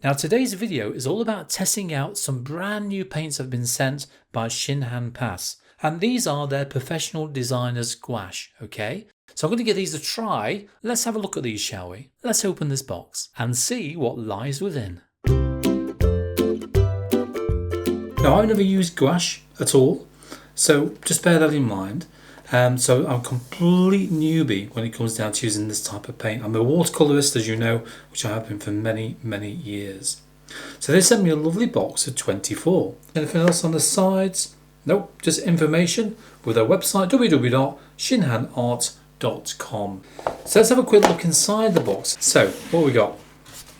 Now today's video is all about testing out some brand new paints that have been sent by Shinhan Pass. And these are their professional designers gouache, okay? So I'm going to give these a try. Let's have a look at these, shall we? Let's open this box and see what lies within. Now I've never used gouache at all, so just bear that in mind. So I'm a complete newbie when it comes down to using this type of paint. I'm a watercolourist, as you know, which I have been for many, many years. So they sent me a lovely box of 24. Anything else on the sides? Nope, just information with their website, www.shinhanart.com. So let's have a quick look inside the box. So what we got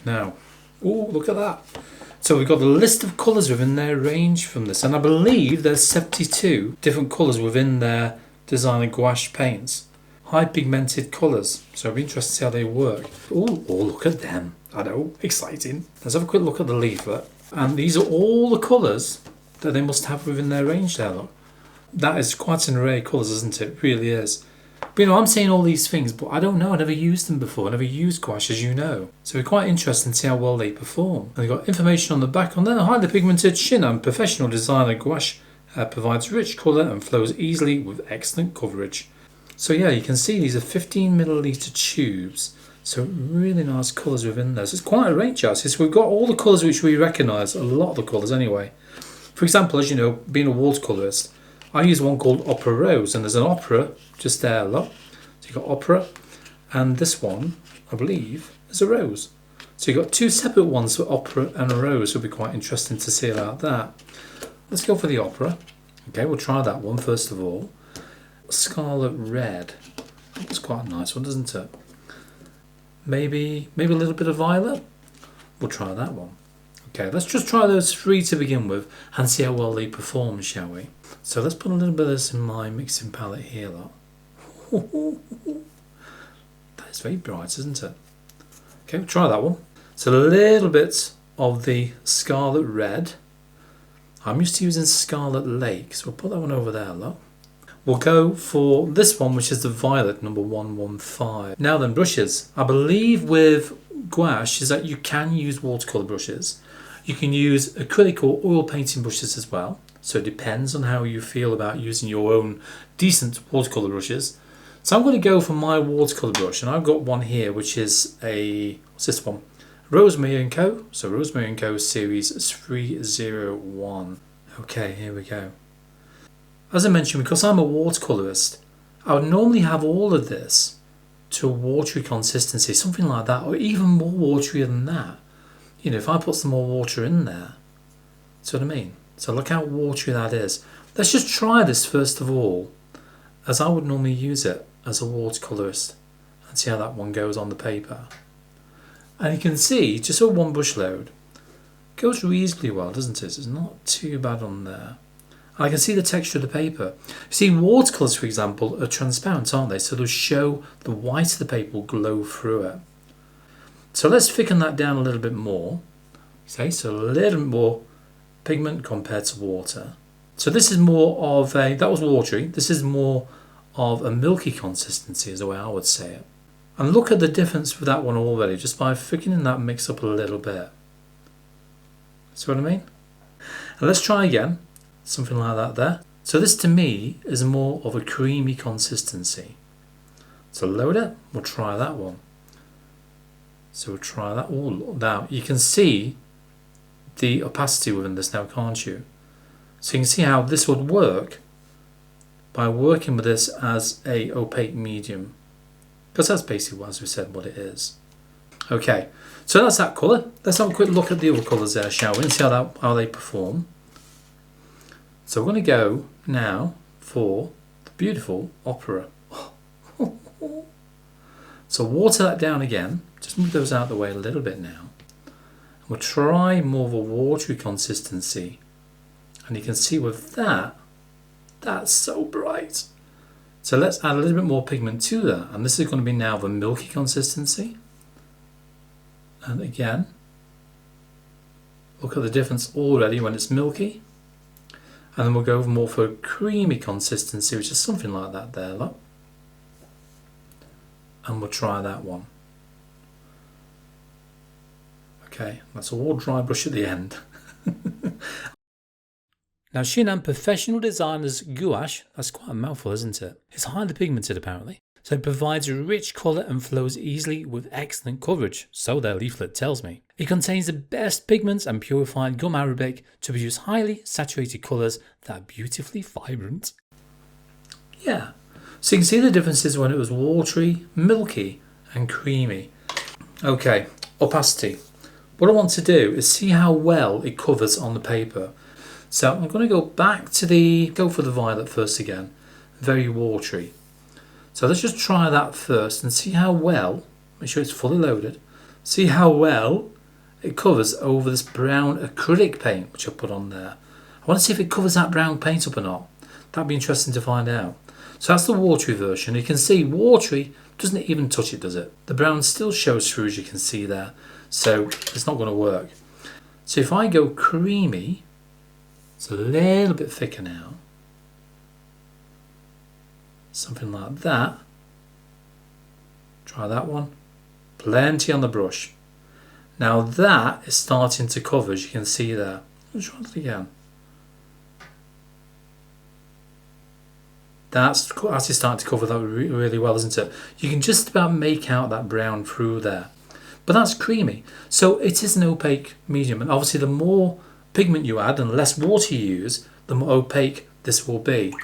now? Oh, look at that. So we've got a list of colours within their range from this, and I believe there's 72 different colours within their designer gouache paints. High pigmented colours, so I'll be interested to see how they work. Oh, look at them. I know, exciting. Let's have a quick look at the leaflet. And these are all the colours that they must have within their range there, look. That is quite an array of colours, isn't it? It really is. But I'm saying all these things, but I don't know. I never used them before. I never used gouache, as you know. So we're quite interested to see how well they perform. And they've got information on the back on there. Highly pigmented Shinhan professional designer gouache provides rich colour and flows easily with excellent coverage. So yeah, you can see these are 15 millilitre tubes. So really nice colours within there. So it's quite a range actually. So we've got all the colours which we recognise, a lot of the colours anyway. For example, as you know, being a watercolourist, I use one called Opera Rose, and there's an opera just there, look. So you've got opera, and this one, I believe, is a rose. So you've got two separate ones for opera and a rose. It'll be quite interesting to see about that. Let's go for the opera. Okay, we'll try that one first of all. Scarlet red. That's quite a nice one, doesn't it? Maybe a little bit of violet. We'll try that one. Okay, let's just try those three to begin with and see how well they perform, shall we? So let's put a little bit of this in my mixing palette here, look. That is very bright, isn't it? Okay, we'll try that one. So a little bit of the scarlet red. I'm used to using Scarlet Lake, so we'll put that one over there, look. We'll go for this one, which is the violet, number 115. Now then, brushes. I believe with gouache is that you can use watercolour brushes. You can use acrylic or oil painting brushes as well. So it depends on how you feel about using your own decent watercolour brushes. So I'm going to go for my watercolour brush, and I've got one here, which is what's this one? Rosemary & Co. So Rosemary & Co. Series 301. Okay, here we go. As I mentioned, because I'm a watercolourist, I would normally have all of this to a watery consistency, something like that, or even more watery than that. You know, if I put some more water in there, see what I mean? So look how watery that is. Let's just try this first of all, as I would normally use it as a watercolourist, and see how that one goes on the paper. And you can see, just with one brush load, goes reasonably well, doesn't it? It's not too bad on there. And I can see the texture of the paper. You see, watercolours, for example, are transparent, aren't they? So they'll show the white of the paper will glow through it. So let's thicken that down a little bit more. Okay, so a little more pigment compared to water. So this is more of a, that was watery, this is more of a milky consistency is the way I would say it. And look at the difference with that one already, just by thickening that mix up a little bit. See what I mean? And let's try again, something like that there. So this to me is more of a creamy consistency. So load it, we'll try that one. So we'll try that all. Now you can see the opacity within this now, can't you? So you can see how this would work by working with this as a opaque medium. Because that's basically, as we said, what it is. Okay, so that's that colour. Let's have a quick look at the other colours there, shall we, and see how they perform. So we're going to go now for the beautiful opera. So water that down again. Just move those out of the way a little bit now. We'll try more of a watery consistency. And you can see with that, that's so bright. So let's add a little bit more pigment to that. And this is going to be now the milky consistency. And again, look at the difference already when it's milky. And then we'll go more for a creamy consistency, which is something like that there, look. And we'll try that one. Okay, that's all dry brush at the end. Now Shinhan Professional Designers Gouache, that's quite a mouthful, isn't it? It's highly pigmented apparently, so it provides a rich colour and flows easily with excellent coverage, so their leaflet tells me. It contains the best pigments and purified gum arabic to produce highly saturated colours that are beautifully vibrant. Yeah, so you can see the differences when it was watery, milky and creamy. Okay, opacity. What I want to do is see how well it covers on the paper. So I'm going to go back to go for the violet first again, very watery. So let's just try that first and see how well, make sure it's fully loaded, see how well it covers over this brown acrylic paint which I put on there. I want to see if it covers that brown paint up or not. That'd be interesting to find out. So that's the watery version. You can see watery doesn't even touch it, does it? The brown still shows through, as you can see there, so it's not going to work. So if I go creamy, it's a little bit thicker now. Something like that. Try that one. Plenty on the brush. Now that is starting to cover, as you can see there. Let's try that again. That's actually starting to cover that really well, isn't it? You can just about make out that brown through there. But that's creamy. So it is an opaque medium. And obviously the more pigment you add and the less water you use, the more opaque this will be.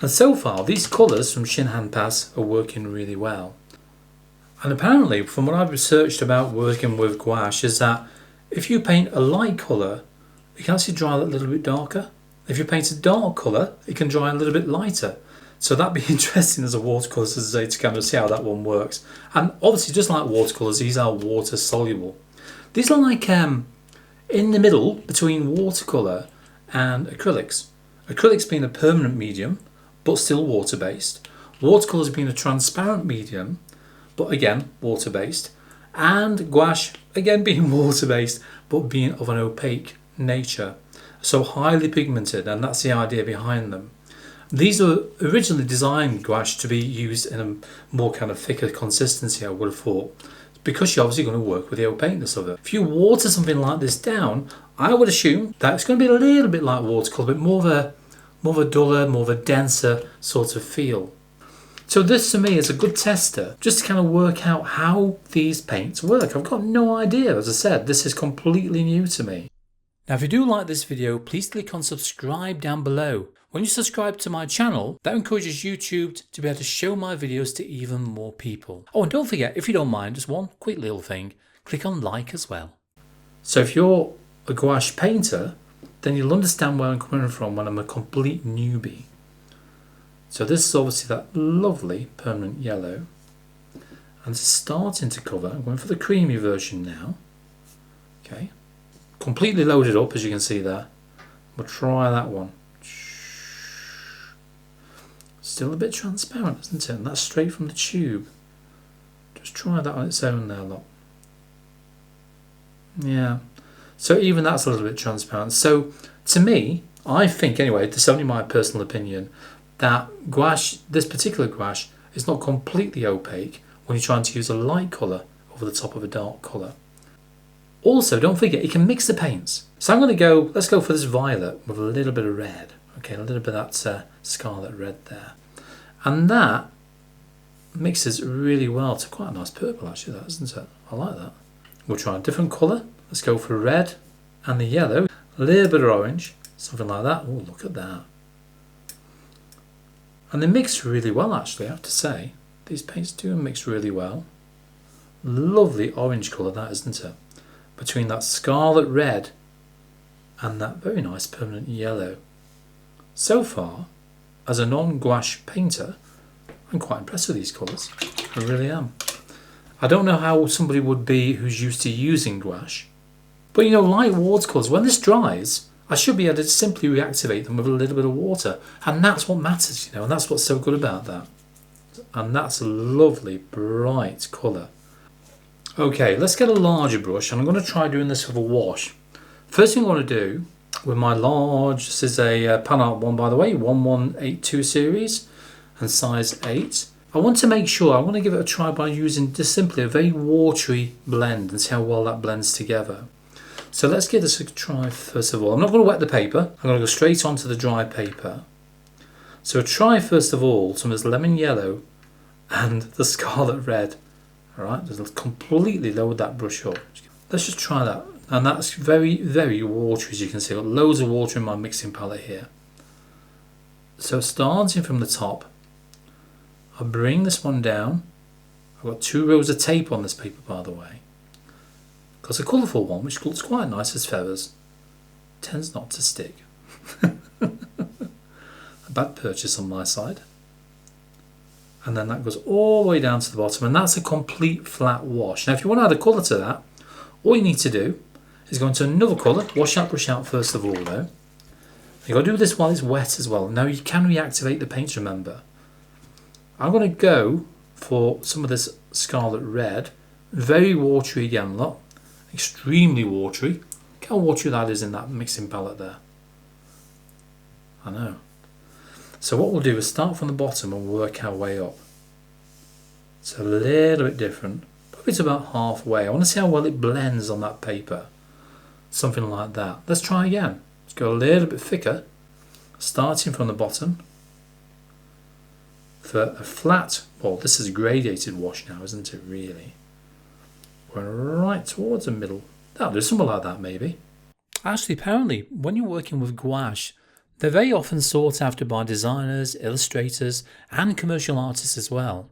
And so far, these colours from Shinhan Pass are working really well. And apparently, from what I've researched about working with gouache, is that if you paint a light colour, it can actually dry a little bit darker. If you paint a dark colour, it can dry a little bit lighter. So that'd be interesting as a watercolour to kind of see how that one works. And obviously, just like watercolours, these are water soluble. These are like in the middle between watercolour and acrylics. Acrylics being a permanent medium, but still water-based. Watercolours being a transparent medium, but again, water-based. And gouache, again being water-based, but being of an opaque nature. So highly pigmented, and that's the idea behind them. These were originally designed, gouache, to be used in a more kind of thicker consistency, I would have thought, because you're obviously going to work with the opaqueness of it. If you water something like this down, I would assume that it's going to be a little bit like watercolour, but more of a duller, more of a denser sort of feel. So this to me is a good tester, just to kind of work out how these paints work. I've got no idea, as I said, this is completely new to me. Now if you do like this video, please click on subscribe down below. When you subscribe to my channel, that encourages YouTube to be able to show my videos to even more people. Oh, and don't forget, if you don't mind, just one quick little thing, click on like as well. So if you're a gouache painter, then you'll understand where I'm coming from when I'm a complete newbie. So this is obviously that lovely permanent yellow. And it's starting to cover. I'm going for the creamy version now. Okay. Completely loaded up, as you can see there. We'll try that one. Still a bit transparent, isn't it? And that's straight from the tube. Just try that on its own there, look. Yeah. So even that's a little bit transparent. So to me, I think anyway, this is only my personal opinion, that gouache, this particular gouache, is not completely opaque when you're trying to use a light colour over the top of a dark colour. Also, don't forget, you can mix the paints. So I'm going to go, let's go for this violet with a little bit of red. Okay, a little bit of that scarlet red there. And that mixes really well to quite a nice purple actually, that, isn't it? I like that. We'll try a different colour. Let's go for red and the yellow. A little bit of orange, something like that. Oh, look at that. And they mix really well actually, I have to say. These paints do mix really well. Lovely orange colour that, isn't it? Between that scarlet red and that very nice permanent yellow. So far, as a non-gouache painter, I'm quite impressed with these colours. I really am. I don't know how somebody would be who's used to using gouache. But you know, like watercolours, when this dries, I should be able to simply reactivate them with a little bit of water. And that's what matters, you know, and that's what's so good about that. And that's a lovely, bright colour. Okay, let's get a larger brush, and I'm going to try doing this with a wash. First thing I want to do with my large, this is a Panart one by the way, 1182 series, and size 8. I want to make sure, I want to give it a try by using just simply a very watery blend and see how well that blends together. So let's give this a try first of all. I'm not going to wet the paper, I'm going to go straight onto the dry paper. So try first of all some of this lemon yellow and the scarlet red. Alright, just completely load that brush up. Let's just try that. And that's very, very watery, as you can see. I've got loads of water in my mixing palette here. So starting from the top, I'll bring this one down. I've got 2 rows of tape on this paper, by the way. Got a colourful one, which looks quite nice as feathers. Tends not to stick. A bad purchase on my side. And then that goes all the way down to the bottom, and that's a complete flat wash. Now if you want to add a colour to that, all you need to do is go into another colour, wash that brush out first of all though. You've got to do this while it's wet as well. Now you can reactivate the paints, remember. I'm going to go for some of this scarlet red, very watery again, look, extremely watery. Look how watery that is in that mixing palette there. I know. So what we'll do is start from the bottom and work our way up. It's a little bit different, probably to about halfway. I want to see how well it blends on that paper. Something like that. Let's try again. Let's go a little bit thicker, starting from the bottom. For a flat, well, this is a gradated wash now, isn't it, really? Going right towards the middle. That'll do something like that, maybe. Actually, apparently, when you're working with gouache, they're very often sought after by designers, illustrators, and commercial artists as well,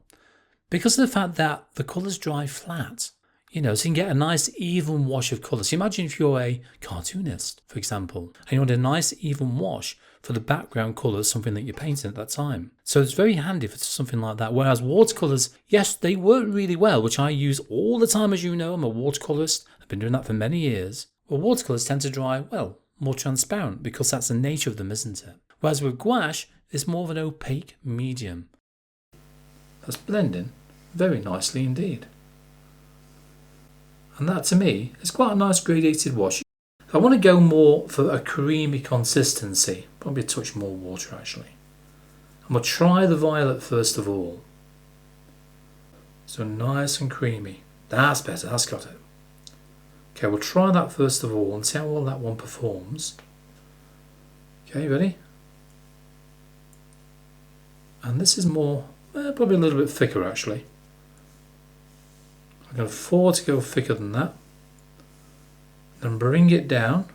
because of the fact that the colours dry flat. You know, so you can get a nice even wash of colours. So imagine if you're a cartoonist, for example, and you want a nice even wash for the background colours, something that you're painting at that time. So it's very handy for something like that. Whereas watercolours, yes, they work really well, which I use all the time, as you know. I'm a watercolourist. I've been doing that for many years. Well, watercolours tend to dry, well, more transparent, because that's the nature of them, isn't it? Whereas with gouache, it's more of an opaque medium. That's blending very nicely indeed. And that to me is quite a nice gradated wash. I want to go more for a creamy consistency, probably a touch more water actually. And we'll try the violet first of all. So nice and creamy. That's better, that's got it. Okay, we'll try that first of all and see how well that one performs. Okay, ready? And this is more, probably a little bit thicker actually. I can afford to go thicker than that. Then bring it down.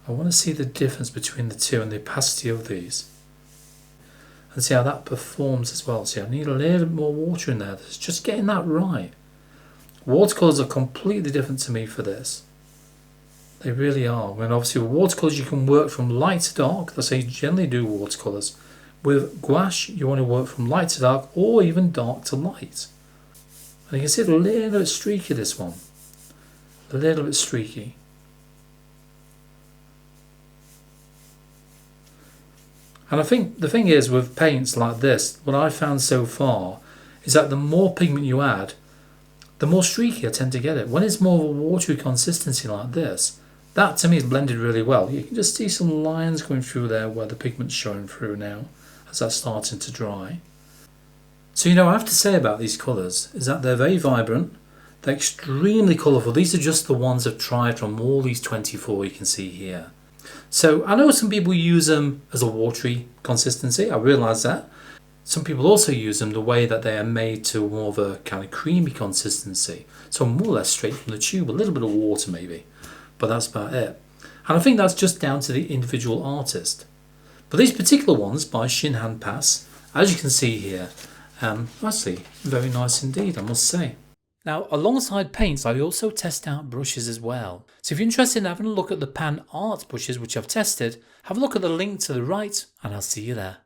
I want to see the difference between the two and the opacity of these. And see how that performs as well. See, I need a little bit more water in there. It's just getting that right. Watercolours are completely different to me for this. They really are. And obviously with watercolours you can work from light to dark. That's how you generally do watercolours. With gouache you want to work from light to dark or even dark to light. And you can see it's a little bit streaky, this one. A little bit streaky. And I think the thing is with paints like this, what I've found so far is that the more pigment you add, the more streaky I tend to get it. When it's more of a watery consistency like this, that to me is blended really well. You can just see some lines going through there where the pigment's showing through now as that's starting to dry. So you know, what I have to say about these colours is that they're very vibrant, they're extremely colourful. These are just the ones I've tried from all these 24 you can see here. So I know some people use them as a watery consistency, I realise that. Some people also use them the way that they are made to more of a kind of creamy consistency. So more or less straight from the tube, a little bit of water maybe, but that's about it. And I think that's just down to the individual artist. But these particular ones by Shinhan Pass, as you can see here, actually very nice indeed, I must say. Now, alongside paints, I also test out brushes as well. So if you're interested in having a look at the Pan Art brushes which I've tested, have a look at the link to the right and I'll see you there.